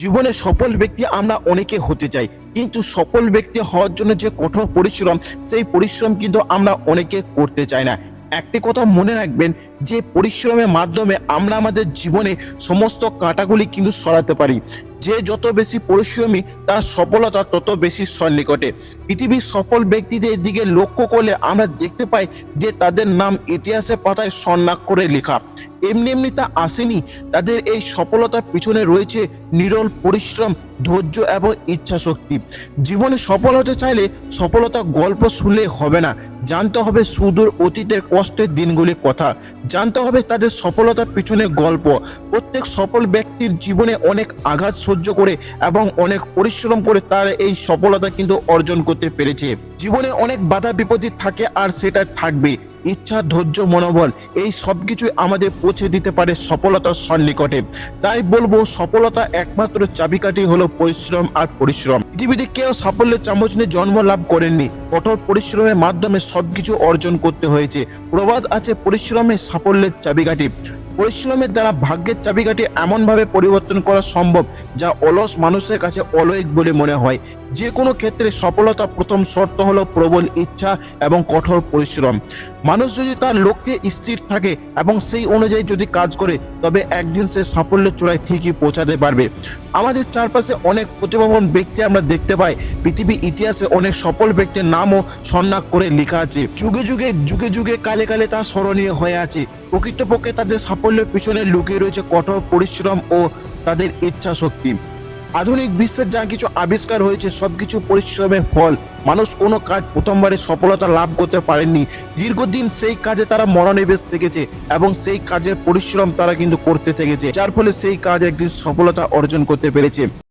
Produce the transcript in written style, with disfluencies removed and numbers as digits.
জীবনে সফল ব্যক্তি আমরা অনেকে হতে চাই, কিন্তু সফল ব্যক্তি হওয়ার জন্য যে কঠোর পরিশ্রম, সেই পরিশ্রম কিন্তু আমরা অনেকে করতে চাই না। একটি কথা মনে রাখবেন, যে পরিশ্রমের মাধ্যমে আমরা আমাদের জীবনে সমস্ত কাঁটাগুলি কিন্তু সরাতে পারি। যে যত বেশি পরিশ্রমী, তার সফলতা তত বেশি সন্নিকটে। পৃথিবীর সফল ব্যক্তিদের দিকে লক্ষ্য করলে আমরা দেখতে পাই যে তাদের নাম ইতিহাসের পাতায় স্বর্ণাক্ষরে লেখা। এমনি এমনি তা আসেনি। তাদের এই সফলতার পিছনে রয়েছে নিরল পরিশ্রম, ধৈর্য এবং ইচ্ছা শক্তি। জীবনে সফল হতে চাইলে সফলতা গল্প শুনলে হবে না, জানতে হবে সুদূর অতীতের কষ্টের দিনগুলির কথা, জানতে হবে তাদের সফলতার পিছনে গল্প। প্রত্যেক সফল ব্যক্তির জীবনে অনেক আঘাত সহ্য করে এবং অনেক পরিশ্রম করে তার এই সফলতা কিন্তু অর্জন করতে পেরেছে। জীবনে অনেক বাধা বিপত্তি থাকে, আর সেটা থাকবে। ইচ্ছা, ধৈর্য, মনোবল, এই সবকিছুই আমাদের পৌঁছে দিতে পারে সফলতার সন্নিকটে। তাই বলবো, সফলতা একমাত্র চাবিকাঠি হলো পরিশ্রম আর পরিশ্রম। পৃথিবীতে কেউ সাফল্যের চামচ নিয়ে জন্ম লাভ করেননি, কঠোর পরিশ্রমের মাধ্যমে সবকিছু অর্জন করতে হয়েছে। প্রবাদ আছে, পরিশ্রমের সাফল্যের চাবিকাঠি। পরিশ্রমের দ্বারা ভাগ্যের চাবিকাঠি এমনভাবে পরিবর্তন করা সম্ভব, যা অলস মানুষের কাছে অলৌকিক বলে মনে হয়। যে কোনো ক্ষেত্রে সফলতা প্রথম শর্ত হলো প্রবল ইচ্ছা এবং কঠোর পরিশ্রম। মানুষ যদি তার লক্ষ্যে স্থির থাকে এবং সেই অনুযায়ী যদি কাজ করে, তবে একদিন সে সাফল্যের চূড়ায় ঠিকই পৌঁছাতে পারবে। আমাদের চারপাশে অনেক প্রতিভাবান ব্যক্তি আমরা দেখতে পাই। পৃথিবীর ইতিহাসে অনেক সফল ব্যক্তির নামও স্বর্ণাক্ষরে লেখা আছে। যুগে যুগে যুগে যুগে কালে কালে তা স্মরণীয় হয়ে আছে। প্রকৃতপক্ষে তাদের সাফল্যের পিছনে লুকিয়ে রয়েছে কঠোর পরিশ্রম ও তাদের ইচ্ছা শক্তি। আধুনিক বিশ্বের যা কিছু আবিষ্কার হয়েছে, সবকিছু পরিশ্রমের ফল। মানুষ কোনো কাজ প্রথমবারে সফলতা লাভ করতে পারেননি। দীর্ঘদিন সেই কাজে তারা মনোনিবেশ থেকেছে এবং সেই কাজের পরিশ্রম তারা কিন্তু করতে থেকেছে, যার ফলে সেই কাজ একদিন সফলতা অর্জন করতে পেরেছে।